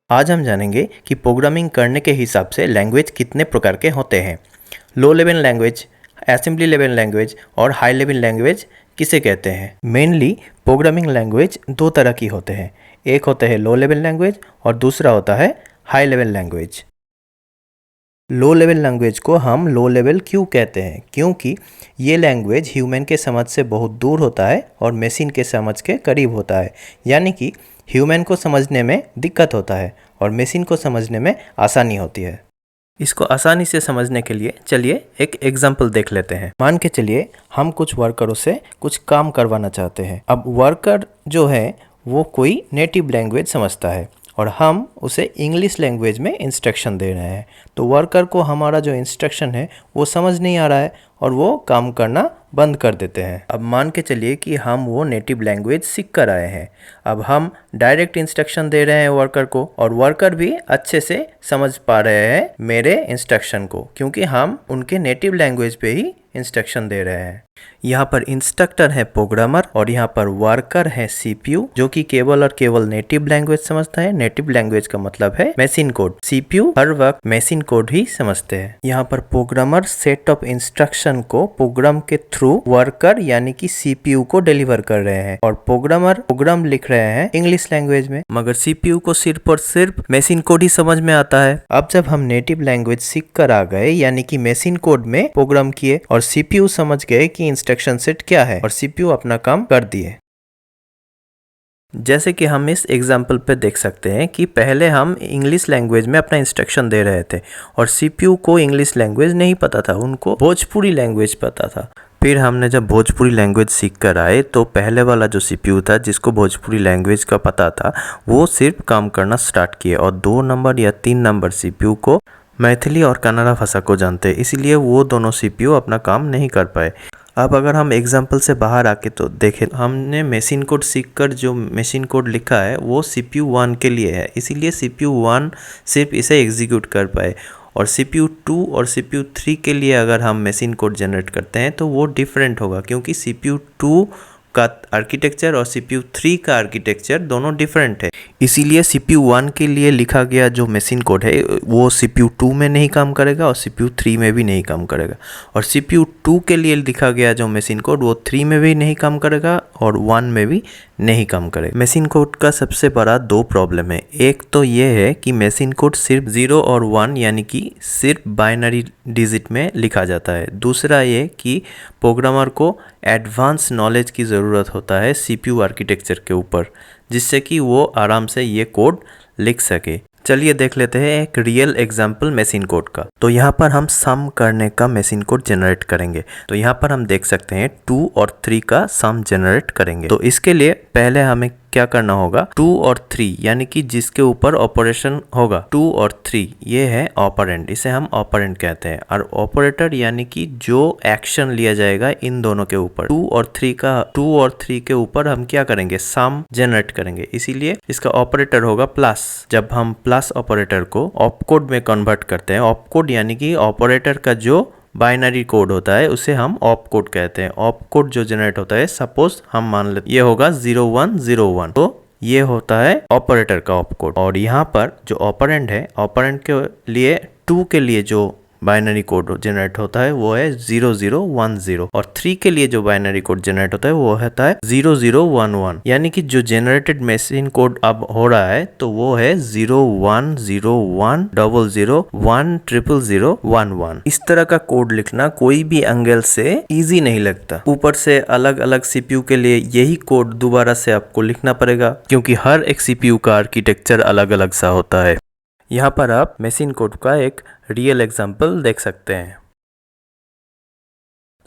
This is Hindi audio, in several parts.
आज हम जानेंगे कि प्रोग्रामिंग करने के हिसाब से लैंग्वेज कितने प्रकार के होते हैं। Low level language, assembly level language और हाई लेवल लैंग्वेज किसे कहते हैं। मेनली प्रोग्रामिंग लैंग्वेज दो तरह की होते हैं, एक होता है लो लेवल लैंग्वेज और दूसरा होता है high level language. Low level language को हम लो लेवल क्यों कहते हैं, क्योंकि ये लैंग्वेज ह्यूमन के समझ से बहुत दूर होता है और मशीन के समझ के करीब होता है। यानी कि ह्यूमन को समझने में दिक्कत होता है और मशीन को समझने में आसानी होती है। इसको आसानी से समझने के लिए चलिए एक एग्जाम्पल देख लेते हैं। मान के चलिए हम कुछ वर्करों से कुछ काम करवाना चाहते हैं। अब वर्कर जो है वो कोई नेटिव लैंग्वेज समझता है और हम उसे इंग्लिश लैंग्वेज में इंस्ट्रक्शन दे रहे हैं, तो वर्कर को हमारा जो इंस्ट्रक्शन है वो समझ नहीं आ रहा है और वो काम करना बंद कर देते हैं। अब मान के चलिए कि हम वो नेटिव लैंग्वेज सीख कर आए हैं। अब हम डायरेक्ट इंस्ट्रक्शन दे रहे हैं वर्कर को और वर्कर भी अच्छे से समझ पा रहे हैं मेरे इंस्ट्रक्शन को, क्योंकि हम उनके नेटिव लैंग्वेज पे ही इंस्ट्रक्शन दे रहे हैं। यहाँ पर इंस्ट्रक्टर है प्रोग्रामर और यहाँ पर वर्कर है सीपीयू, जो कि केवल और केवल नेटिव लैंग्वेज समझता है। नेटिव लैंग्वेज का मतलब है मशीन कोड। सीपीयू हर वक्त मशीन कोड ही समझते हैं। यहाँ पर प्रोग्रामर सेट ऑफ इंस्ट्रक्शन को प्रोग्राम के थ्रू वर्कर यानी कि सीपीयू को डिलीवर कर रहे हैं और प्रोग्रामर प्रोग्राम लिख रहे हैं इंग्लिश लैंग्वेज में, मगर सीपीयू को सिर्फ और सिर्फ मशीन कोड ही समझ में आता है। अब जब हम नेटिव लैंग्वेज सीख कर आ गए यानी कि मशीन कोड में प्रोग्राम किए और सीपीयू समझ गए कि इंस्ट्रक्शन सेट क्या है और सीपीयू अपना काम कर दिए। जैसे कि हम इस एग्जाम्पल पे देख सकते हैं कि पहले हम इंग्लिश लैंग्वेज में अपना इंस्ट्रक्शन दे रहे थे और सीपीयू को इंग्लिश लैंग्वेज नहीं पता था, उनको भोजपुरी लैंग्वेज पता था। फिर हमने जब भोजपुरी लैंग्वेज सीख कर आए तो पहले वाला जो सीपीयू था जिसको भोजपुरी लैंग्वेज का पता था वो सिर्फ काम करना स्टार्ट किए और 2 नंबर या 3 नंबर सीपीयू को मैथिली और कन्नड़ा भाषा को जानते, इसीलिए वो दोनों सीपीयू अपना काम नहीं कर पाए। अब अगर हम एग्जाम्पल से बाहर आके तो देखें, हमने मशीन कोड सीखकर जो मशीन कोड लिखा है वो CPU 1 के लिए है, इसीलिए CPU 1 सिर्फ इसे एग्जीक्यूट कर पाए और CPU 2 और CPU 3 के लिए अगर हम मशीन कोड जनरेट करते हैं तो वो डिफरेंट होगा, क्योंकि CPU 2 का आर्किटेक्चर और CPU 3 का आर्किटेक्चर दोनों डिफरेंट है। इसीलिए CPU 1 के लिए लिखा गया जो मशीन कोड है वो CPU 2 में नहीं काम करेगा और CPU 3 में भी नहीं काम करेगा, और CPU 2 के लिए लिखा गया जो मशीन कोड वो 3 में भी नहीं काम करेगा और 1 में भी नहीं काम करेगा। मशीन कोड का सबसे बड़ा 2 प्रॉब्लम है। एक तो ये है कि मशीन कोड सिर्फ 0 और 1 यानी कि सिर्फ बाइनरी डिजिट में लिखा जाता है। दूसरा ये कि प्रोग्रामर को एडवांस नॉलेज की ज़रूरत होता है CPU आर्किटेक्चर के ऊपर, जिससे कि वो आराम से ये कोड लिख सके। चलिए देख लेते हैं एक रियल एग्जाम्पल मशीन कोड का। तो यहाँ पर हम सम करने का मशीन कोड जनरेट करेंगे। तो यहाँ पर हम देख सकते हैं 2 और 3 का सम जनरेट करेंगे। तो इसके लिए पहले हमें क्या करना होगा, 2 और 3 यानी कि जिसके ऊपर ऑपरेशन होगा 2 और 3 ये है ऑपरेंड, इसे हम ऑपरेंड कहते हैं। और ऑपरेटर यानी कि जो एक्शन लिया जाएगा इन दोनों के ऊपर, 2 और 3 के ऊपर हम क्या करेंगे, सम जनरेट करेंगे, इसीलिए इसका ऑपरेटर होगा प्लस। जब हम प्लस ऑपरेटर को ऑपकोड में कन्वर्ट करते हैं, ऑपकोड यानी कि ऑपरेटर का जो बाइनरी कोड होता है उसे हम ऑप कोड कहते हैं। ऑप कोड जो जनरेट होता है, सपोज हम मान लेते ये होगा 0101, तो ये होता है ऑपरेटर का ऑप कोड। और यहाँ पर जो ऑपरेंड है, ऑपरेंड के लिए 2 के लिए जो बाइनरी कोड जनरेट होता है वो है 0010 और 3 के लिए जो बाइनरी कोड जनरेट होता है वो होता है 0011, यानी कि जो जनरेटेड मशीन कोड अब हो रहा है तो वो है 010100100011। इस तरह का कोड लिखना कोई भी एंगल से इजी नहीं लगता। ऊपर से अलग अलग CPU के लिए यही कोड दोबारा से आपको लिखना पड़ेगा, क्योंकि हर एक CPU का आर्किटेक्चर अलग अलग सा होता है। यहाँ पर आप मशीन कोड का एक रियल एग्जाम्पल देख सकते हैं।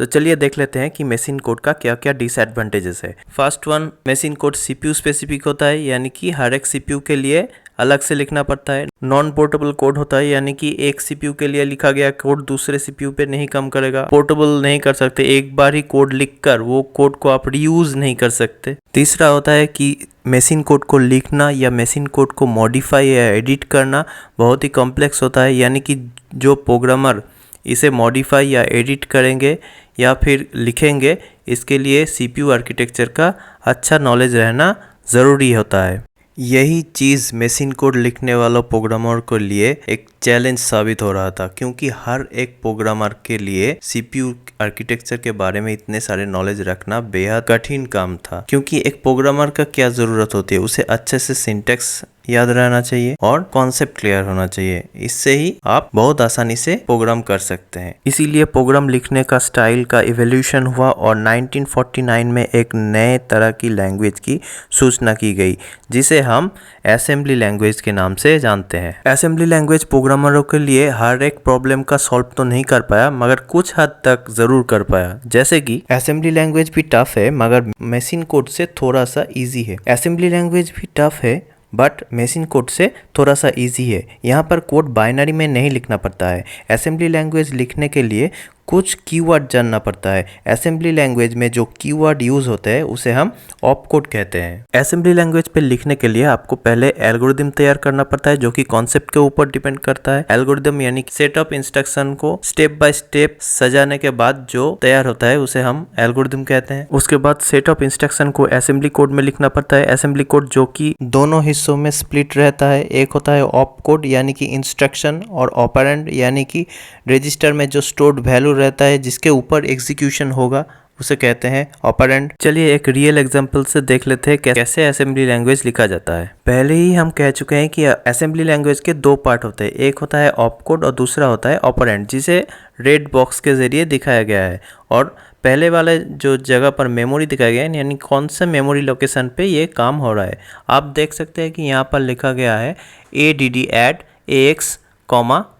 तो चलिए देख लेते हैं कि मशीन कोड का क्या क्या डिसएडवांटेजेस है। First one, machine code CPU specific होता है, यानी कि हर एक CPU के लिए अलग से लिखना पड़ता है। नॉन पोर्टेबल कोड होता है, यानी कि एक CPU के लिए लिखा गया कोड दूसरे CPU पे नहीं काम करेगा। पोर्टेबल नहीं कर सकते, एक बार ही कोड लिखकर वो कोड को आप रीयूज नहीं कर सकते। तीसरा होता है कि मशीन कोड को लिखना या मशीन कोड को मॉडिफाई या एडिट करना बहुत ही कॉम्प्लेक्स होता है, यानी कि जो प्रोग्रामर इसे मॉडिफाई या एडिट करेंगे या फिर लिखेंगे, इसके लिए CPU आर्किटेक्चर का अच्छा नॉलेज रहना ज़रूरी होता है। यही चीज़ मशीन कोड लिखने वालों प्रोग्रामर के लिए एक चैलेंज साबित हो रहा था, क्योंकि हर एक प्रोग्रामर के लिए सीपीयू आर्किटेक्चर के बारे में इतने सारे नॉलेज रखना बेहद कठिन काम था। क्योंकि एक प्रोग्रामर का क्या ज़रूरत होती है, उसे अच्छे से सिंटैक्स याद रहना चाहिए और कॉन्सेप्ट क्लियर होना चाहिए। इससे ही आप बहुत आसानी से प्रोग्राम कर सकते हैं। इसीलिए प्रोग्राम लिखने का स्टाइल का इवोल्यूशन हुआ और 1949 में एक नए तरह की लैंग्वेज की सूचना की गई, जिसे हम असेंबली लैंग्वेज के नाम से जानते हैं। असेंबली लैंग्वेज प्रोग्रामरों के लिए हर एक प्रॉब्लम का सॉल्व तो नहीं कर पाया, मगर कुछ हद तक जरूर कर पाया। जैसे कि असेंबली लैंग्वेज भी टफ है, मगर मशीन कोड से थोड़ा सा इजी है। असेंबली लैंग्वेज भी टफ है, बट मशीन कोड से थोड़ा सा इजी है। यहाँ पर कोड बाइनरी में नहीं लिखना पड़ता है। असेंबली लैंग्वेज लिखने के लिए कुछ कीवर्ड जानना पड़ता है। असेंबली लैंग्वेज में जो कीवर्ड यूज होते हैं उसे हम ऑप कोड कहते हैं। असेंबली लैंग्वेज पे लिखने के लिए आपको पहले एल्गोरिदम तैयार करना पड़ता है, जो कि कॉन्सेप्ट के ऊपर डिपेंड करता है। एल्गोरिदम यानी सेट ऑफ इंस्ट्रक्शन को स्टेप बाय स्टेप सजाने के बाद जो तैयार होता है उसे हम एल्गोरिदम कहते हैं। उसके बाद सेट ऑफ इंस्ट्रक्शन को असेंबली कोड में लिखना पड़ता है। असेंबली कोड जो कि दोनों हिस्सों में स्प्लिट रहता है। एक होता है ऑप कोड यानी कि इंस्ट्रक्शन, और ऑपरेंड यानी कि रजिस्टर में जो स्टोर्ड वैल्यू रहता है जिसके ऊपर एग्जीक्यूशन होगा उसे कहते हैं ऑपरेंड। चलिए एक रियल एग्जांपल से देख लेते हैं कैसे असेंबली लैंग्वेज लिखा जाता है। पहले ही हम कह चुके हैं कि असेंबली लैंग्वेज के दो पार्ट होते हैं, एक होता है ऑप कोड और दूसरा होता है ऑपरेंड, जिसे रेड बॉक्स के जरिए दिखाया गया है। और पहले वाले जो जगह पर मेमोरी दिखाया गया है, यानी कौन से मेमोरी लोकेशन पे ये काम हो रहा है, आप देख सकते हैं कि यहाँ पर लिखा गया है ADD add AX,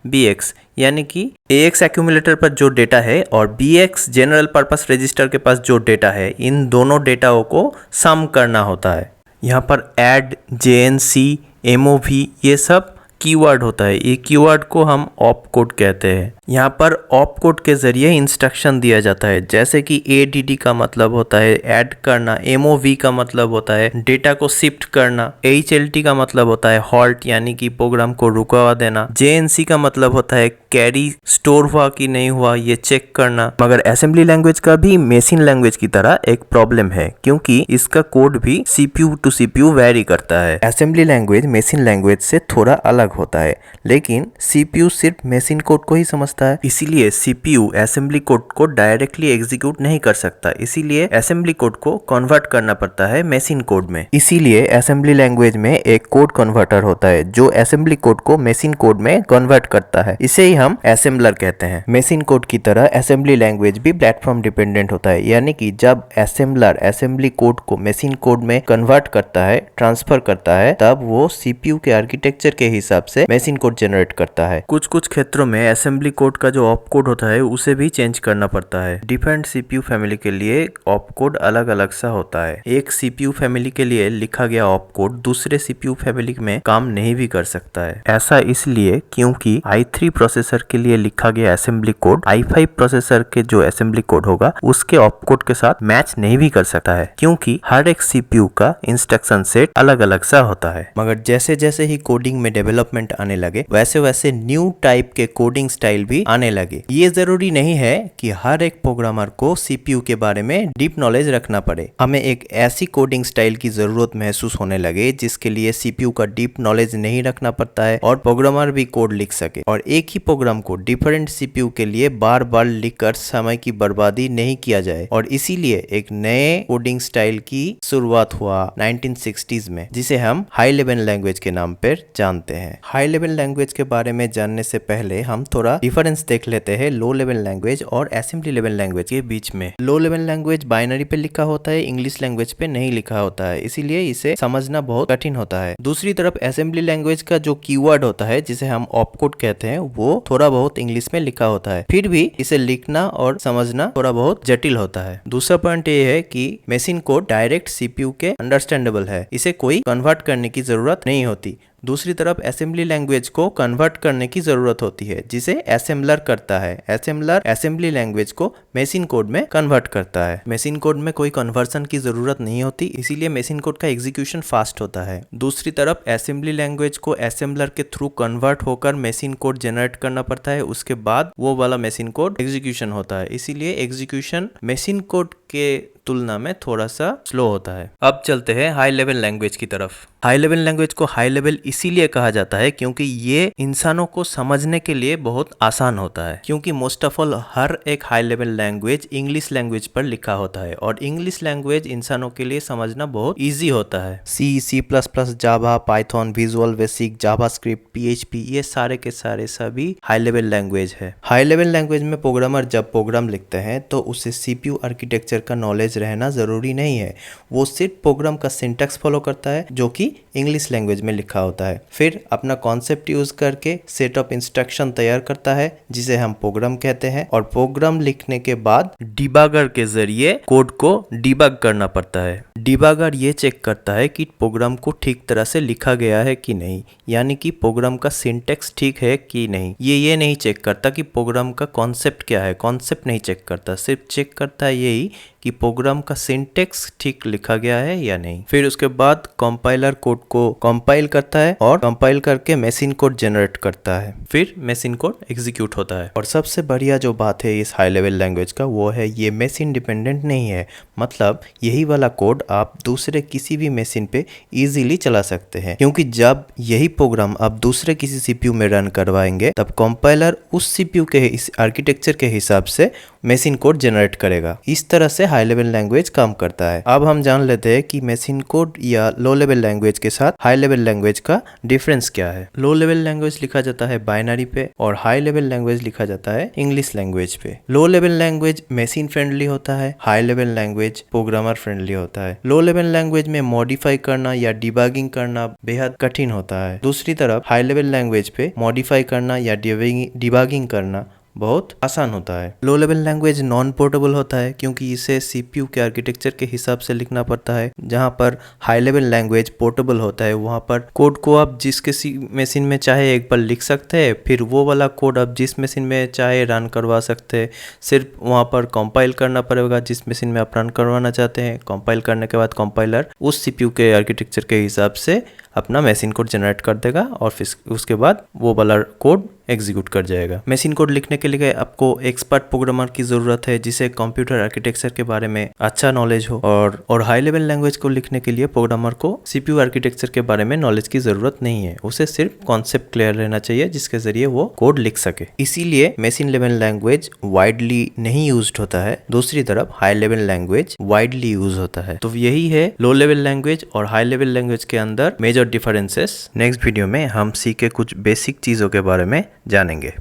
BX, यानी कि AX एक्यूमुलेटर पर जो डेटा है और BX जनरल पर्पस रजिस्टर के पास जो डेटा है, इन दोनों डेटाओं को सम करना होता है। यहाँ पर ऐड, JNC, MOV ये सब कीवर्ड होता है। ये कीवर्ड को हम ऑप कोड कहते हैं। यहाँ पर ऑप कोड के जरिए इंस्ट्रक्शन दिया जाता है, जैसे कि ADD का मतलब होता है ऐड करना, MOV का मतलब होता है डेटा को शिफ्ट करना, HLT का मतलब होता है हॉल्ट यानी कि प्रोग्राम को रुकवा देना, JNC का मतलब होता है कैरी स्टोर हुआ कि नहीं हुआ ये चेक करना। मगर असेंबली लैंग्वेज का भी मशीन लैंग्वेज की तरह एक प्रॉब्लम है, क्योंकि इसका कोड भी CPU टू CPU वेरी करता है। असेंबली लैंग्वेज मशीन लैंग्वेज से थोड़ा अलग होता है, लेकिन CPU सिर्फ मशीन कोड को ही समझता है। इसीलिए CPU असेंबली कोड को डायरेक्टली एग्जीक्यूट नहीं कर सकता, इसीलिए असेंबली कोड को कन्वर्ट करना पड़ता है मशीन कोड में। इसीलिए असेंबली लैंग्वेज में एक कोड कन्वर्टर होता है जो असेंबली कोड को मशीन कोड में कन्वर्ट करता है। इसे ही हम असेंबलर कहते हैं। मशीन कोड की तरह असेंबली लैंग्वेज भी प्लेटफॉर्म डिपेंडेंट होता है, यानी कि जब असेंबलर असेंबली कोड को मशीन कोड में कन्वर्ट करता है, ट्रांसफर करता है, तब वो CPU के आर्किटेक्चर के हिसाब से मशीन कोड जनरेट करता है। कुछ कुछ क्षेत्रों में असेंबली कोड का जो ऑप कोड होता है उसे भी चेंज करना पड़ता है। डिफरेंट CPU फैमिली के लिए ऑप कोड अलग अलग सा होता है। एक CPU फैमिली के लिए लिखा गया ऑप कोड दूसरे CPU फैमिली में काम नहीं भी कर सकता है। ऐसा इसलिए क्योंकि i3 प्रोसेसर के लिए लिखा गया असेंबली कोड i5 प्रोसेसर के जो असेंबली कोड होगा उसके ऑप कोड के साथ मैच नहीं भी कर सकता है, क्योंकि हर एक CPU का इंस्ट्रक्शन सेट अलग अलग सा होता है। मगर जैसे जैसे ही कोडिंग में डेवलपमेंट आने लगे, वैसे वैसे न्यू टाइप के कोडिंग स्टाइल भी आने लगे। ये जरूरी नहीं है कि हर एक प्रोग्रामर को CPU के बारे में डीप नॉलेज रखना पड़े। हमें एक ऐसी कोडिंग स्टाइल की जरूरत महसूस होने लगे जिसके लिए CPU का डीप नॉलेज नहीं रखना पड़ता है और प्रोग्रामर भी कोड लिख सके, और एक ही प्रोग्राम को डिफरेंट CPU के लिए बार बार लिखकर समय की बर्बादी नहीं किया जाए। और इसीलिए एक नए कोडिंग स्टाइल की शुरुआत हुआ 1960s में, जिसे हम हाई लेवल लैंग्वेज के नाम पर जानते हैं। हाई लेवल लैंग्वेज के बारे में जानने से पहले हम थोड़ा डिफरेंस देख लेते हैं लो लेवल लैंग्वेज और असेंबली लेवल लैंग्वेज के बीच में। लो लेवल लैंग्वेज बाइनरी पे लिखा होता है, इंग्लिश लैंग्वेज पे नहीं लिखा होता है, इसीलिए इसे समझना बहुत कठिन होता है। दूसरी तरफ असेंबली लैंग्वेज का जो कीवर्ड होता है जिसे हम ऑप कोड कहते हैं, वो थोड़ा बहुत इंग्लिश में लिखा होता है, फिर भी इसे लिखना और समझना थोड़ा बहुत जटिल होता है। दूसरा पॉइंट ये है कि मशीन कोड डायरेक्ट CPU के अंडरस्टैंडेबल है, इसे कोई कन्वर्ट करने की जरूरत नहीं होती। दूसरी तरफ असेंबली लैंग्वेज को कन्वर्ट करने की जरूरत होती है, जिसे असेंबलर करता है। असेंबलर असेंबली लैंग्वेज को मशीन कोड में कन्वर्ट करता है। मशीन कोड में कोई कन्वर्सन की जरूरत नहीं होती, इसीलिए मशीन कोड का एग्जीक्यूशन फास्ट होता है। दूसरी तरफ असेंबली लैंग्वेज को असेंबलर के थ्रू कन्वर्ट होकर मशीन कोड जनरेट करना पड़ता है, उसके बाद वो वाला मशीन कोड एग्जीक्यूशन होता है, इसीलिए एग्जीक्यूशन मशीन कोड के तुलना में थोड़ा सा स्लो होता है। अब चलते हैं हाई लेवल लैंग्वेज की तरफ। हाई लेवल लैंग्वेज को हाई लेवल इसीलिए कहा जाता है क्योंकि ये इंसानों को समझने के लिए बहुत आसान होता है, क्योंकि मोस्ट ऑफ ऑल हर एक high level language English language पर लिखा होता है और इंग्लिश लैंग्वेज इंसानों के लिए समझना बहुत इजी होता है। C plus plus, Java, Python, visual basic, JavaScript, PHP, ये सारे के सारे सभी हाई लेवल लैंग्वेज है। हाई लेवल लैंग्वेज में प्रोग्रामर जब प्रोग्राम लिखते हैं तो उसे सीपीयू आर्किटेक्चर का नॉलेज रहना जरूरी नहीं है, वो सिर्फ प्रोग्राम का सिंटैक्स फॉलो करता है जो कि इंग्लिश लैंग्वेज में लिखा होता है, फिर अपना कॉन्सेप्ट यूज करके सेट ऑफ इंस्ट्रक्शन तैयार करता है जिसे हम प्रोग्राम कहते हैं, और प्रोग्राम लिखने के बाद डिबगर के जरिए कोड को डिबग करना पड़ता है। डिबगर ये चेक करता है कि प्रोग्राम को ठीक तरह से लिखा गया है कि नहीं, यानी कि प्रोग्राम का सिंटैक्स ठीक है कि नहीं। ये नहीं चेक करता कि प्रोग्राम का कॉन्सेप्ट क्या है, कॉन्सेप्ट नहीं चेक करता, सिर्फ चेक करता है यही कि प्रोग्राम का सिंटैक्स ठीक लिखा गया है या नहीं। फिर उसके बाद कंपाइलर कोड को कंपाइल करता है और कंपाइल करके मशीन कोड जनरेट करता है, फिर मशीन कोड एग्जीक्यूट होता है। और सबसे बढ़िया जो बात है इस हाई लेवल लैंग्वेज का वो है ये मशीन डिपेंडेंट नहीं है, मतलब यही वाला कोड आप दूसरे किसी भी मशीन पे इजीली चला सकते हैं, क्योंकि जब यही प्रोग्राम आप दूसरे किसी सीपीयू में रन करवाएंगे तब कंपाइलर उस सीपीयू के इस आर्किटेक्चर के हिसाब से मशीन कोड जनरेट करेगा। इस तरह से हाई लेवल लैंग्वेज काम करता है। अब हम जान लेते हैं कि मशीन कोड या लो लेवल लैंग्वेज के साथ हाई लेवल लैंग्वेज का डिफरेंस क्या है। लो लेवल लैंग्वेज लिखा जाता है बाइनरी पे और हाई लेवल लैंग्वेज लिखा जाता है इंग्लिश लैंग्वेज पे। Low level language machine friendly होता है, high level language programmer friendly होता है। लो लेवल लैंग्वेज में मॉडिफाई करना या डिबगिंग करना बेहद कठिन होता है। दूसरी तरफ हाई लेवल लैंग्वेज पे मॉडिफाई करना या डिबगिंग करना बहुत आसान होता है। Low level language non portable होता है क्योंकि इसे सीपीयू के आर्किटेक्चर के हिसाब से लिखना पड़ता है, जहां पर हाई लेवल लैंग्वेज पोर्टेबल होता है, वहां पर कोड को आप जिस किसी मशीन में चाहे एक बार लिख सकते हैं, फिर वो वाला कोड आप जिस मशीन में चाहे रन करवा सकते हैं। सिर्फ वहां पर कंपाइल करना पड़ेगा जिस मशीन में आप रन करवाना चाहते हैं। कंपाइल करने के बाद कंपाइलर उस सीपीयू के आर्किटेक्चर के हिसाब से अपना मशीन कोड जनरेट कर देगा और फिर उसके बाद वो वाला कोड एग्जीक्यूट कर जाएगा। मशीन कोड लिखने के लिए आपको एक्सपर्ट प्रोग्रामर की जरूरत है जिसे कंप्यूटर आर्किटेक्चर के बारे में अच्छा नॉलेज हो, और हाई लेवल लैंग्वेज को लिखने के लिए प्रोग्रामर को सीपीयू आर्किटेक्चर के बारे में नॉलेज की जरूरत नहीं है, उसे सिर्फ कॉन्सेप्ट क्लियर रहना चाहिए जिसके जरिए वो कोड लिख सके। इसीलिए मशीन लेवल लैंग्वेज वाइडली नहीं यूज्ड होता है, दूसरी तरफ high level language widely use होता है। तो यही है लो लेवल लैंग्वेज और हाई लेवल लैंग्वेज के अंदर मेजर डिफरेंसेस। नेक्स्ट वीडियो में हम सीखे कुछ बेसिक चीजों के बारे में जानेंगे।